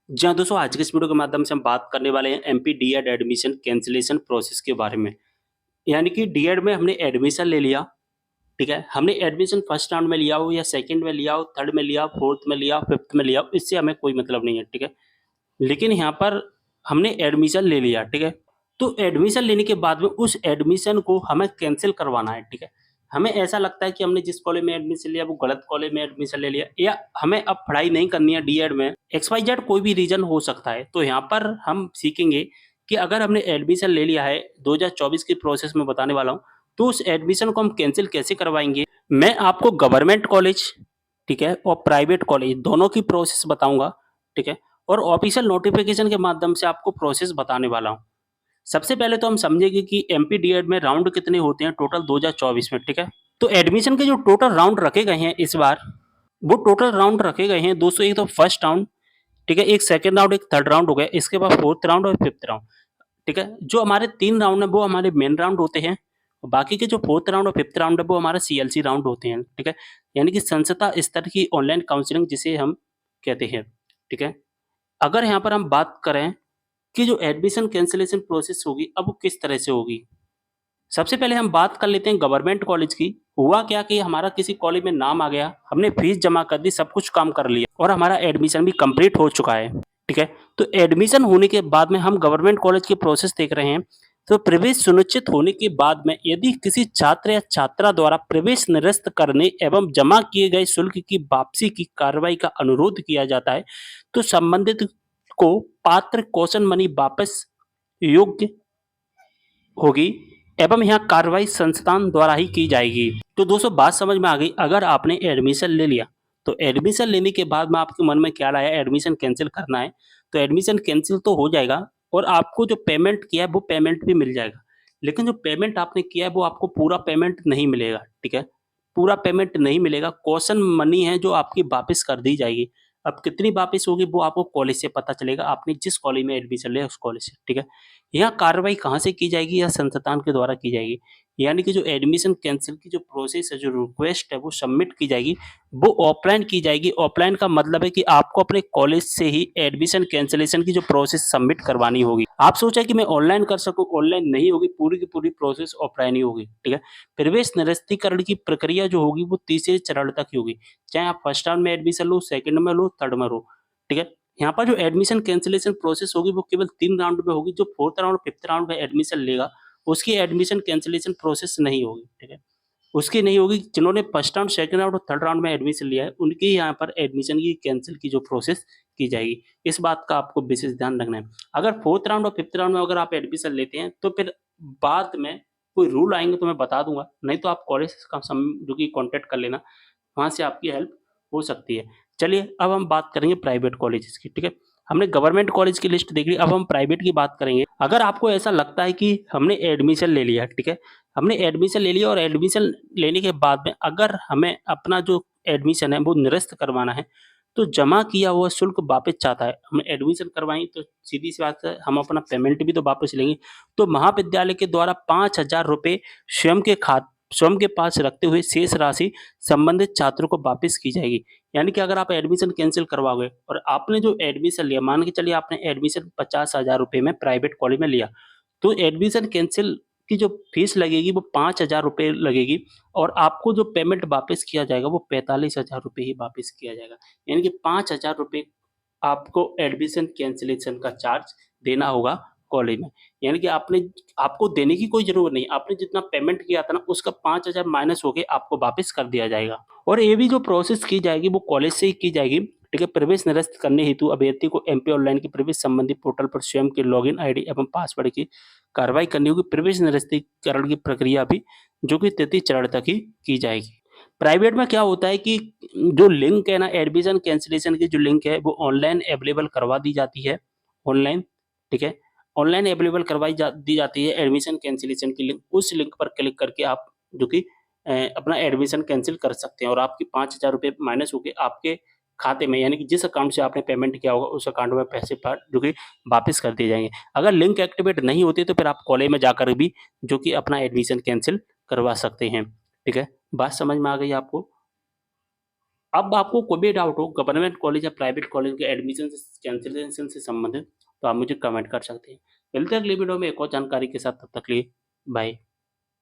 जी हाँ, दोस्तों आज के इस वीडियो के माध्यम से हम बात करने वाले हैं MP DEd admission cancellation process के बारे में। यानी कि डीएड में हमने एडमिशन ले लिया, ठीक है? हमने एडमिशन फर्स्ट राउंड में लिया हो या सेकंड में लिया हो, थर्ड में लिया हो, फोर्थ में लिया हो, फिफ्थ में लिया हो, इससे हमें कोई मतलब नहीं है, ठीक है? लेकिन यहाँ पर हमने एडमिशन ले लिया, ठीक है? तो एडमिशन लेने के बाद में उस एडमिशन को हमें कैंसल करवाना है, ठीक है? हमें ऐसा लगता है कि हमने जिस कॉलेज में एडमिशन लिया वो गलत कॉलेज में एडमिशन ले लिया या हमें अब पढ़ाई नहीं करनी है डीएड में, एक्स-वाई-जेड कोई भी रीज़न हो सकता है। तो यहाँ पर हम सीखेंगे कि अगर हमने एडमिशन ले लिया है, 2024 की प्रोसेस मैं बताने वाला हूँ, तो उस एडमिशन को हम कैंसल कैसे करवाएँगे? मैं आपको गवर्नमेंट कॉलेज, ठीक है? और प्राइवेट कॉलेज दोनों की प्रोसेस बताऊँगा, ठीक है? और ऑफिशियल नोटिफ़िकेशन के माध्यम से आपको प्रोसेस बताने वाला हूँ। सबसे पहले तो हम समझेंगे कि एमपी डीएड में राउंड कितने होते हैं टोटल 2024 में, ठीक है? तो एडमिशन के जो टोटल राउंड रखे गए हैं इस बार, वो टोटल राउंड रखे गए हैं दोस्तों, एक तो फर्स्ट राउंड, ठीक है? एक सेकंड राउंड, एक थर्ड राउंड हो गया, इसके बाद फोर्थ राउंड और फिफ्थ राउंड, ठीक है? जो हमारे 3 राउंड हैं वो हमारे मेन राउंड होते हैं। बाकी के जो फोर्थ राउंड और फिफ्थ राउंड है वो हमारा सीएलसी राउंड होते हैं, ठीक है? यानी कि संस्था स्तर की ऑनलाइन काउंसलिंग जिसे हम कहते हैं, ठीक है? अगर यहाँ पर हम बात करें कि जो एडमिशन कैंसलेशन प्रोसेस होगी, अब वो किस तरह से होगी? सबसे पहले हम बात कर लेते हैं गवर्नमेंट कॉलेज की। हुआ क्या कि हमारा किसी कॉलेज में नाम आ गया, हमने फीस जमा कर दी, सब कुछ काम कर लिया और हमारा एडमिशन भी कंप्लीट हो चुका है, ठीक है? तो एडमिशन होने के बाद में हम गवर्नमेंट कॉलेज की प्रोसेस देख रहे हैं, तो प्रवेश सुनिश्चित होने के बाद में यदि किसी छात्र या छात्रा द्वारा प्रवेश निरस्त करने एवं जमा किए गए शुल्क की वापसी की कार्रवाई का अनुरोध किया जाता है, तो संबंधित को पात्र कौशन मनी वापस योग्य होगी एवं यहाँ कार्रवाई संस्थान द्वारा ही की जाएगी। तो दोस्तों बात समझ में आ गई। अगर आपने एडमिशन ले लिया, तो एडमिशन लेने के बाद में आपके मन में ख्याल आया एडमिशन कैंसिल करना है, तो एडमिशन कैंसिल तो हो जाएगा और आपको जो पेमेंट किया है वो पेमेंट भी मिल जाएगा। लेकिन जो पेमेंट आपने किया है वो आपको पूरा पेमेंट नहीं मिलेगा, ठीक है? पूरा पेमेंट नहीं मिलेगा, कॉशन मनी है जो आपकी वापस कर दी जाएगी। अब कितनी वापस होगी वो आपको कॉलेज से पता चलेगा, आपने जिस कॉलेज में एडमिशन लिया उस कॉलेज से, ठीक है? यहाँ कार्रवाई कहाँ से की जाएगी? या संस्थान के द्वारा की जाएगी। यानी कि जो एडमिशन कैंसल की जो प्रोसेस है, जो रिक्वेस्ट है वो सबमिट की जाएगी, वो ऑफलाइन की जाएगी। ऑफलाइन का मतलब है कि आपको अपने कॉलेज से ही एडमिशन कैंसलेशन की जो प्रोसेस सबमिट करवानी होगी। आप सोचा कि मैं ऑनलाइन कर सकूँ, ऑनलाइन नहीं होगी, पूरी की पूरी प्रोसेस ऑफलाइन ही होगी, ठीक है? प्रवेश निरस्तीकरण की प्रक्रिया जो होगी वो तीसरे चरण तक ही होगी। चाहे आप फर्स्ट राउंड में एडमिशन लो, सेकंड में लो, थर्ड में लो, ठीक है? यहाँ पर जो एडमिशन कैंसलेशन प्रोसेस होगी वो केवल 3 राउंड में होगी। जो 4th राउंड, 5th राउंड में एडमिशन लेगा, उसकी एडमिशन कैंसलेशन प्रोसेस नहीं होगी, ठीक है? उसकी नहीं होगी। जिन्होंने फर्स्ट राउंड, सेकंड राउंड और थर्ड राउंड में एडमिशन लिया है, उनकी यहाँ पर एडमिशन की कैंसल की जो प्रोसेस की जाएगी। इस बात का आपको विशेष ध्यान रखना है। अगर 4th राउंड और 5th राउंड में अगर आप एडमिशन लेते हैं, तो फिर बाद में कोई रूल आएँगे तो मैं बता दूँगा, नहीं तो आप कॉलेज का जो कि कॉन्टैक्ट कर लेना, वहाँ से आपकी हेल्प हो सकती है। चलिए अब हम बात करेंगे प्राइवेट कॉलेजेस की, ठीक है? हमने गवर्नमेंट कॉलेज की लिस्ट देख ली, अब हम प्राइवेट की बात करेंगे। अगर आपको ऐसा लगता है कि हमने एडमिशन ले लिया, ठीक है? हमने एडमिशन ले लिया और एडमिशन लेने के बाद में अगर हमें अपना जो एडमिशन है वो निरस्त करवाना है, तो जमा किया हुआ शुल्क वापस चाहता है। हमने एडमिशन करवाई तो सीधी-सी बात है, हम अपना पेमेंट भी तो वापस लेंगे। तो महाविद्यालय के द्वारा ₹5000 स्वयं के स्वयं के पास रखते हुए शेष राशि संबंधित छात्रों को वापस की जाएगी। यानी कि अगर आप एडमिशन कैंसल करवाओगे और आपने जो एडमिशन लिया, मान के चलिए आपने एडमिशन ₹50,000 में प्राइवेट कॉलेज में लिया, तो एडमिशन कैंसल की जो फीस लगेगी वो ₹5000 लगेगी और आपको जो पेमेंट वापस किया जाएगा वो ₹45,000 ही वापस किया जाएगा। यानी कि ₹5000 आपको एडमिशन कैंसलेशन का चार्ज देना होगा कॉलेज में। यानी कि आपको देने की कोई ज़रूरत नहीं है। आपने जितना पेमेंट किया था ना उसका 5000 माइनस होके आपको वापस कर दिया जाएगा। और ये भी जो प्रोसेस की जाएगी वो कॉलेज से ही की जाएगी, ठीक है? प्रवेश निरस्त करने हेतु अभ्यर्थी को एमपी ऑनलाइन के प्रवेश संबंधी पोर्टल पर स्वयं के लॉगिन आईडी एवं पासवर्ड की कार्रवाई करनी होगी। प्रवेश निरस्तीकरण की प्रक्रिया भी जो कि 33 चरण तक ही की जाएगी। प्राइवेट में क्या होता है कि जो लिंक है ना, एडमिशन कैंसलेशन की जो लिंक है वो ऑनलाइन अवेलेबल करवा दी जाती है, ऑनलाइन, ठीक है? ऑनलाइन अवेलेबल करवाई जा दी जाती है एडमिशन कैंसलेशन की लिंक। उस लिंक पर क्लिक करके आप जो कि अपना एडमिशन कैंसल कर सकते हैं और आपके ₹5000 माइनस होके आपके खाते में, यानी कि जिस अकाउंट से आपने पेमेंट किया होगा उस अकाउंट में पैसे जो कि वापस कर दिए जाएँगे। अगर लिंक एक्टिवेट नहीं होती तो फिर आप कॉलेज में जाकर भी जो कि अपना एडमिशन कैंसल करवा सकते हैं, ठीक है? बात समझ में आ गई आपको? अब आपको कोई भी डाउट हो गवर्नमेंट कॉलेज या प्राइवेट कॉलेज के एडमिशन कैंसिलेशन से संबंधित, तो आप मुझे कमेंट कर सकते हैं। मिलते हैं अगली वीडियो में एक और जानकारी के साथ, तब तक के लिए बाय।